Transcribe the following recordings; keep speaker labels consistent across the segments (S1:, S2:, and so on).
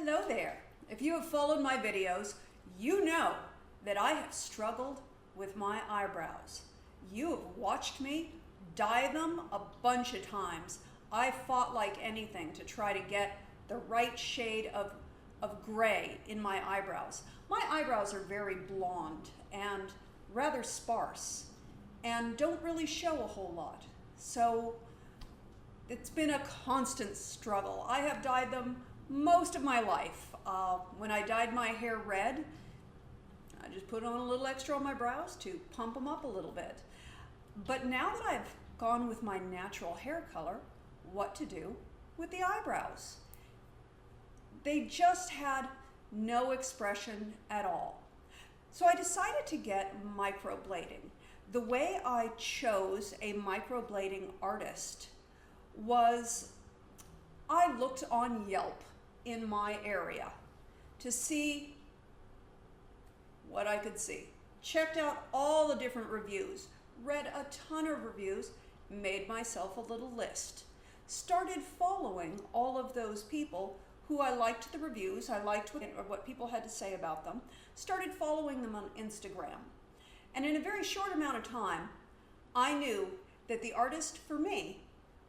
S1: Hello there. If you have followed my videos, you know that I have struggled with my eyebrows. You have watched me dye them a bunch of times. I fought like anything to try to get the right shade of gray in my eyebrows. My eyebrows are very blonde and rather sparse and don't really show a whole lot. So it's been a constant struggle. I have dyed them most of my life. When I dyed my hair red, I just put on a little extra on my brows to pump them up a little bit. But now that I've gone with my natural hair color, what to do with the eyebrows? They just had no expression at all. So I decided to get microblading. The way I chose a microblading artist was I looked on Yelp in my area to see what I could see. Checked out all the different reviews, read a ton of reviews, made myself a little list. Started following all of those people who I liked the reviews, I liked what people had to say about them, started following them on Instagram. And in a very short amount of time, I knew that the artist for me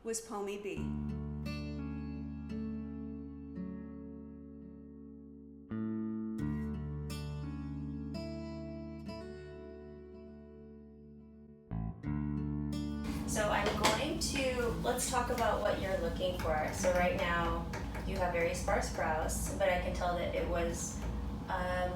S1: was Pommy B.
S2: So I'm going to, let's talk about what you're looking for. So right now you have very sparse brows, but I can tell that it was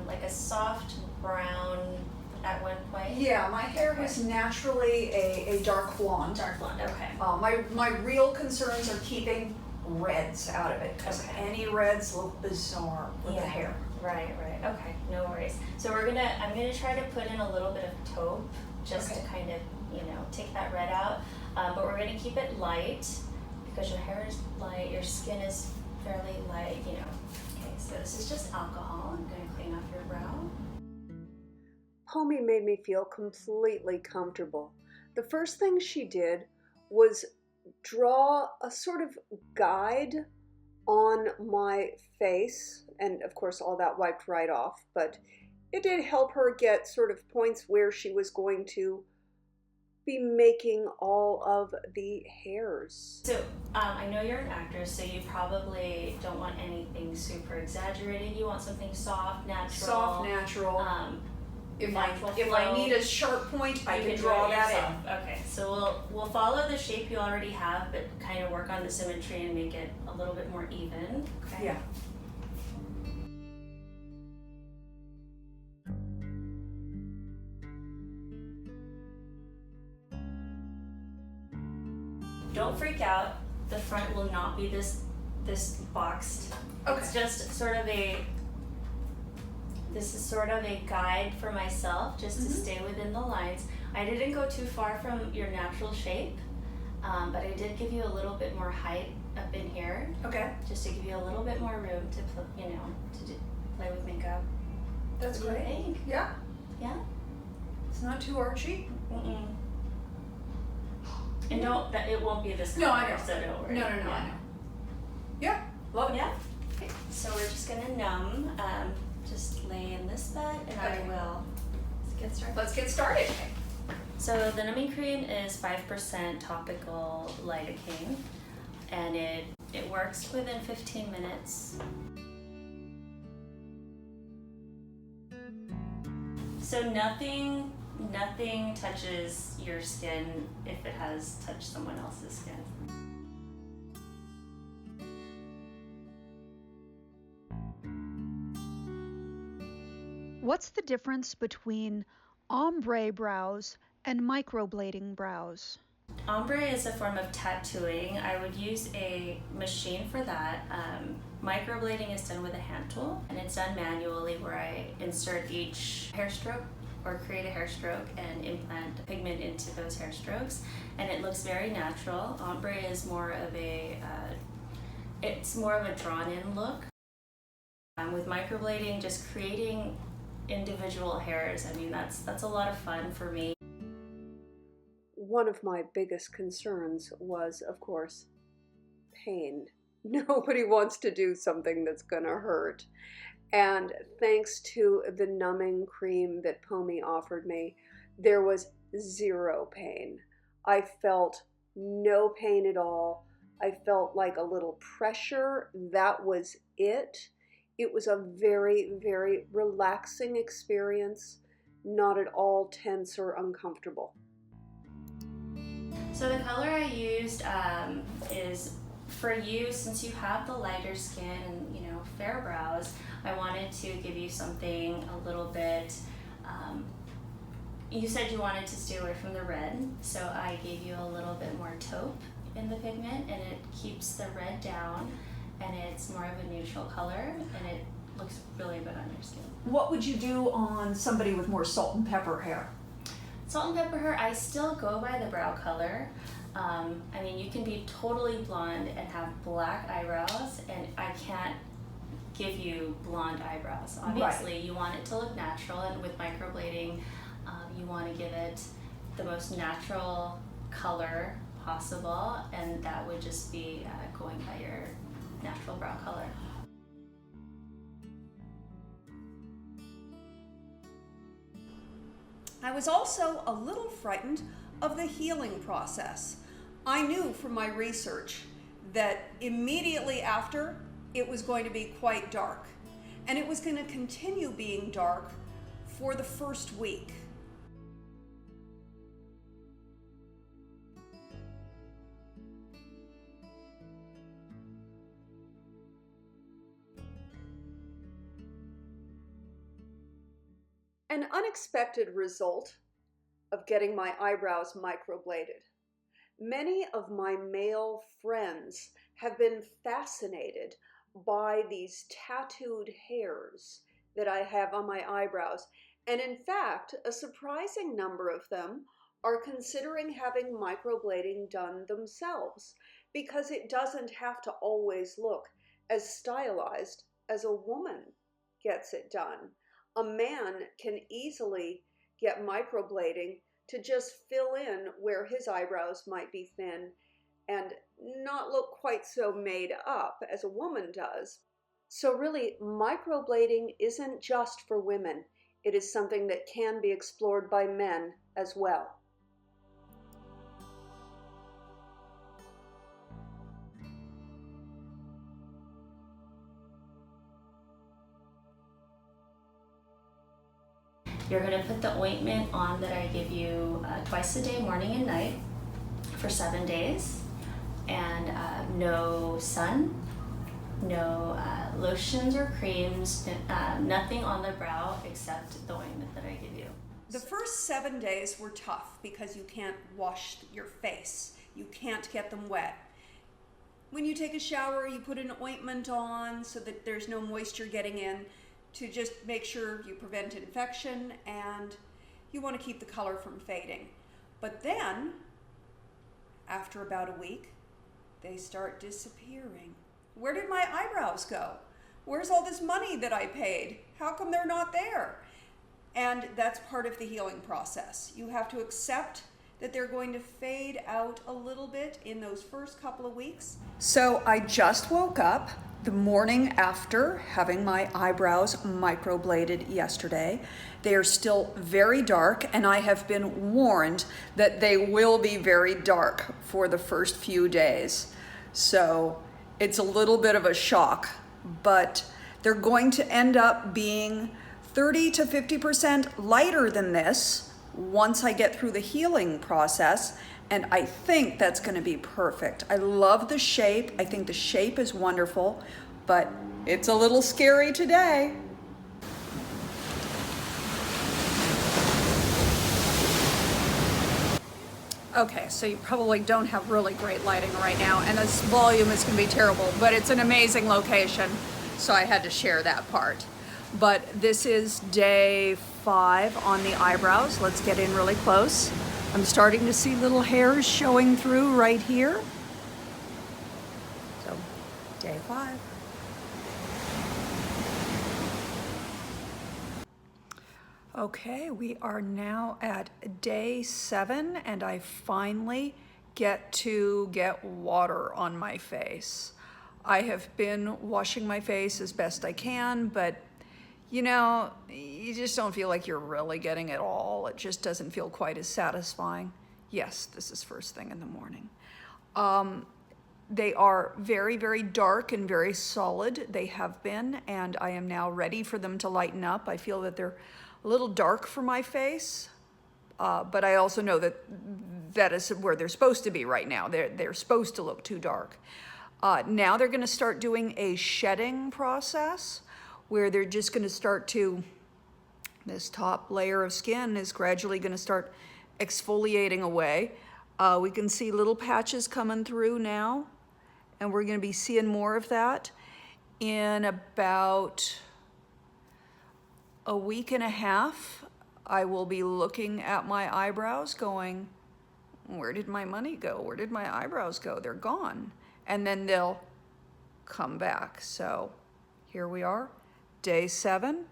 S2: like a soft brown at one point.
S1: Yeah, my hair was naturally a dark blonde.
S2: Dark blonde, okay.
S1: My real concerns are keeping reds out of it, because
S2: Okay.
S1: any reds look bizarre with the hair.
S2: Right, okay, no worries. So I'm gonna try to put in a little bit of taupe, just to kind of, take that red out. But we're gonna keep it light, because your hair is light, your skin is fairly light, Okay, so this is just alcohol. I'm gonna clean off your brow.
S1: Pommy made me feel completely comfortable. The first thing she did was draw a sort of guide on my face, and of course all that wiped right off, but it did help her get sort of points where she was going to be making all of the hairs.
S2: So I know you're an actress, so you probably don't want anything super exaggerated. You want something soft, natural.
S1: Soft, natural. If I need a sharp point, I can draw that in.
S2: Okay, so we'll follow the shape you already have, but kind of work on the symmetry and make it a little bit more even. Okay.
S1: Yeah.
S2: Don't freak out. The front will not be this boxed.
S1: Okay.
S2: It's just sort of this is sort of a guide for myself, just to stay within the lines. I didn't go too far from your natural shape, but I did give you a little bit more height up in here.
S1: Okay.
S2: Just to give you a little bit more room to play with makeup.
S1: That's
S2: What do you
S1: great.
S2: think?
S1: Yeah.
S2: Yeah?
S1: It's not too archy.
S2: Mm-mm. And it won't be this
S1: No,
S2: color,
S1: I know.
S2: so don't worry.
S1: No, I know. Yeah, love it.
S2: Yeah? Okay. So we're just gonna numb. Just lay in this bed, and I will get started.
S1: Let's get started.
S2: So the numbing cream is 5% topical lidocaine, and it works within 15 minutes. So nothing touches your skin if it has touched someone else's skin.
S3: What's the difference between ombre brows and microblading brows?
S2: Ombre is a form of tattooing. I would use a machine for that. Microblading is done with a hand tool, and it's done manually, where I insert each hair stroke or create a hair stroke and implant pigment into those hair strokes, and it looks very natural. Ombre is more of a drawn-in look. With microblading, just creating individual hairs, I mean, that's a lot of fun for me.
S1: One of my biggest concerns was, of course, pain. Nobody wants to do something that's gonna hurt. And thanks to the numbing cream that Pomi offered me, there was zero pain. I felt no pain at all. I felt like a little pressure. That was it. It was a very, very relaxing experience, not at all tense or uncomfortable.
S2: So the color I used is for you, since you have the lighter skin and fair brows. I wanted to give you something a little bit. You said you wanted to stay away from the red, so I gave you a little bit more taupe in the pigment, and it keeps the red down, and it's more of a neutral color, and it looks really good on your skin.
S1: What would you do on somebody with more salt and pepper hair?
S2: Salt and pepper hair, I still go by the brow color. I mean, you can be totally blonde and have black eyebrows, and I can't give you blonde eyebrows. Obviously,
S1: Right.
S2: You want it to look natural, and with microblading, you want to give it the most natural color possible, and that would just be going by your natural brow color.
S1: I was also a little frightened of the healing process. I knew from my research that immediately after it was going to be quite dark, and it was going to continue being dark for the first week. An unexpected result of getting my eyebrows microbladed. Many of my male friends have been fascinated by these tattooed hairs that I have on my eyebrows, and in fact, a surprising number of them are considering having microblading done themselves, because it doesn't have to always look as stylized as a woman gets it done. A man can easily get microblading to just fill in where his eyebrows might be thin and not look quite so made up as a woman does. So really, microblading isn't just for women. It is something that can be explored by men as well.
S2: You're going to put the ointment on that I give you twice a day, morning and night, for 7 days. And no sun, no lotions or creams, nothing on the brow except the ointment that I give you.
S1: The first 7 days were tough because you can't wash your face. You can't get them wet. When you take a shower, you put an ointment on so that there's no moisture getting in, to just make sure you prevent infection, and you want to keep the color from fading. But then, after about a week, they start disappearing. Where did my eyebrows go? Where's all this money that I paid? How come they're not there? And that's part of the healing process. You have to accept that they're going to fade out a little bit in those first couple of weeks. So I just woke up the morning after having my eyebrows microbladed yesterday. They are still very dark, and I have been warned that they will be very dark for the first few days. So it's a little bit of a shock, but they're going to end up being 30 to 50% lighter than this once I get through the healing process, and I think that's going to be perfect. I love the shape. I think the shape is wonderful, but it's a little scary today. Okay, so you probably don't have really great lighting right now, and this volume is going to be terrible, but it's an amazing location, so I had to share that part. But this is day 5 on the eyebrows. Let's get in really close. I'm starting to see little hairs showing through right here. So, day 5. Okay, we are now at day 7, and I finally get to get water on my face. I have been washing my face as best I can, but you know, you just don't feel like you're really getting it all. It just doesn't feel quite as satisfying. Yes, this is first thing in the morning. They are very, very dark and very solid. They have been, and I am now ready for them to lighten up. I feel that they're a little dark for my face, but I also know that that is where they're supposed to be right now. They're supposed to look too dark. Now they're going to start doing a shedding process where they're just going to start to, this top layer of skin is gradually going to start exfoliating away. We can see little patches coming through now, and we're going to be seeing more of that in about a week and a half. I will be looking at my eyebrows going, where did my money go? Where did my eyebrows go? They're gone. And then they'll come back. So here we are, day 7.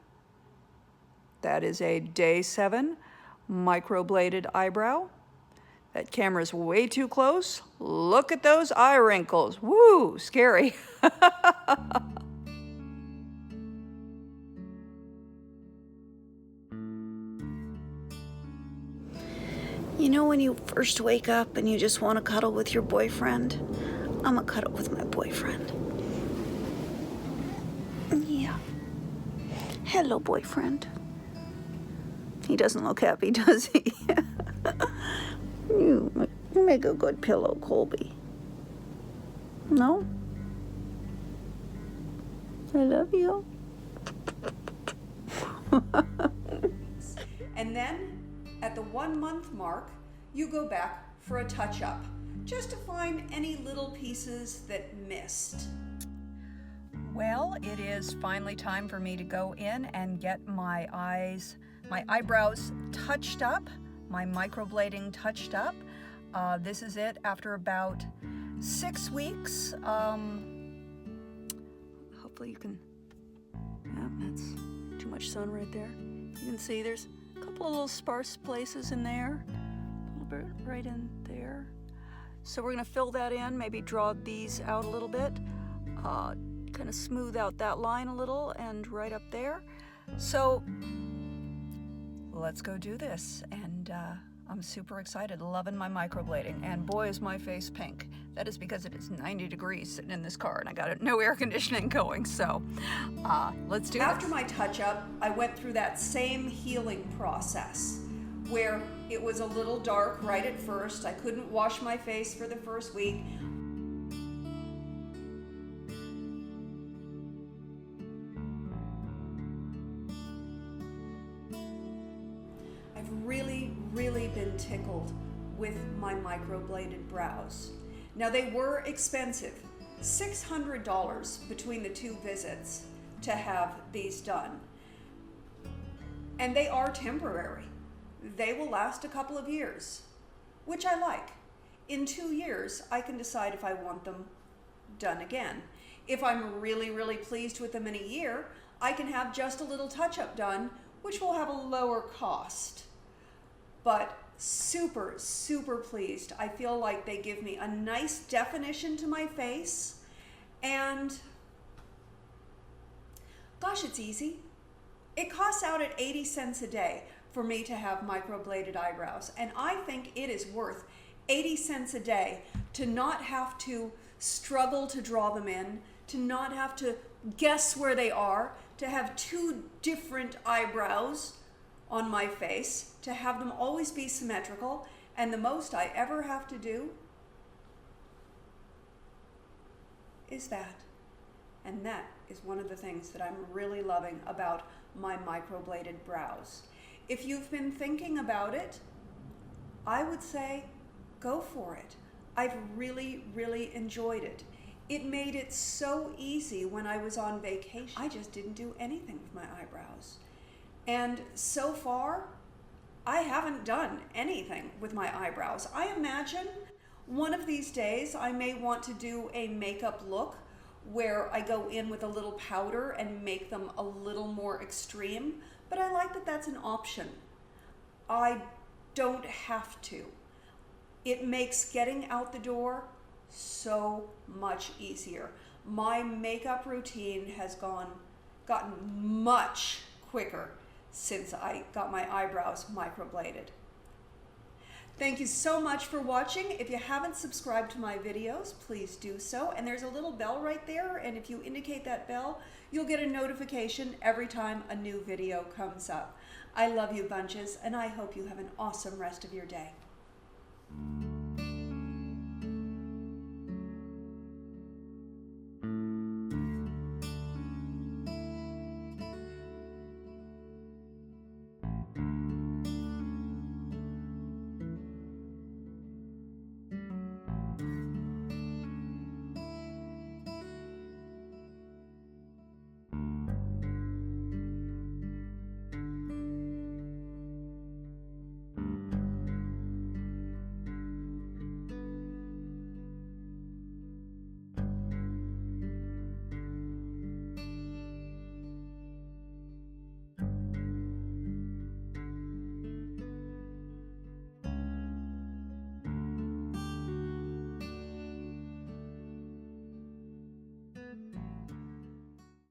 S1: That is a day 7 microbladed eyebrow. That camera's way too close. Look at those eye wrinkles. Woo, scary.
S4: You know when you first wake up and you just want to cuddle with your boyfriend? I'm gonna cuddle with my boyfriend. Yeah. Hello, boyfriend. He doesn't look happy, does he? You make a good pillow, Colby. No? I love you.
S1: And then at the 1 month mark, you go back for a touch-up, just to find any little pieces that missed. Well, it is finally time for me to go in and get my eyebrows touched up, my microblading touched up. This is it after about 6 weeks. Hopefully you can, yeah, that's too much sun right there. You can see there's a couple of little sparse places in there, a little bit right in there. So we're gonna fill that in, maybe draw these out a little bit, kind of smooth out that line a little and right up there. So let's go do this. And I'm super excited, loving my microblading. And boy, is my face pink. That is because it is 90 degrees sitting in this car and I got no air conditioning going. So let's do it. After my touch-up, I went through that same healing process where it was a little dark right at first. I couldn't wash my face for the first week. I've really been tickled with my microbladed brows. Now they were expensive, $600 between the 2 visits to have these done. And they are temporary. They will last a couple of years, which I like. In 2 years, I can decide if I want them done again. If I'm really pleased with them in a year, I can have just a little touch-up done, which will have a lower cost. But super pleased. I feel like they give me a nice definition to my face, and gosh, it's easy. It costs out at 80 cents a day for me to have microbladed eyebrows, and I think it is worth 80 cents a day to not have to struggle to draw them in, to not have to guess where they are, to have 2 different eyebrows on my face, to have them always be symmetrical, and the most I ever have to do is that. And that is one of the things that I'm really loving about my microbladed brows. If you've been thinking about it, I would say go for it. I've really enjoyed it. It made it so easy when I was on vacation. I just didn't do anything with my eyebrows. And so far, I haven't done anything with my eyebrows. I imagine one of these days I may want to do a makeup look where I go in with a little powder and make them a little more extreme, but I like that that's an option. I don't have to. It makes getting out the door so much easier. my makeup routine has gotten much quicker since I got my eyebrows microbladed. Thank you so much for watching. If you haven't subscribed to my videos, please do so. And there's a little bell right there, and if you indicate that bell, you'll get a notification every time a new video comes up. I love you bunches, and I hope you have an awesome rest of your day.